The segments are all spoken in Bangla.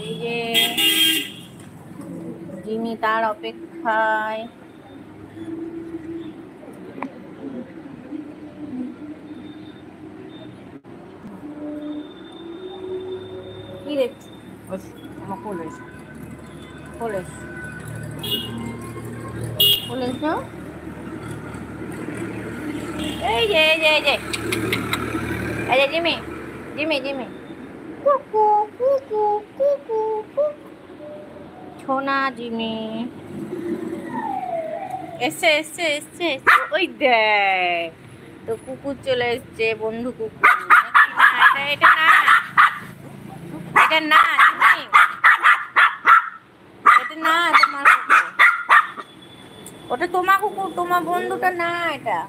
এই যে জিমি তার অপেক্ষায়। কি দেখছি? আমার কোলে কোলে কোলে এই যে এই যে এই যে এই যে জিমি জিমি জিমি কুকু কুকু কুকু কুকু সোনা জিমি এসছে এসছে এসছে। ওই দেখ তো কুকুর চলে এসছে, বন্ধু কুকুর। না, এটা না, এটা না জিমি, এটা না তোমার কুকুর, ওটা তোমার কুকুর, তোমার বন্ধুটা না। এটা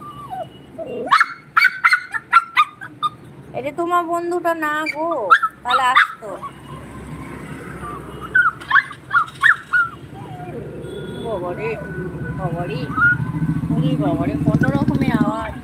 এটা তোমার বন্ধুটা না গো, তাহলে আসতো। বাবারে বাবারে বাবারে, কত রকমের আওয়াজ।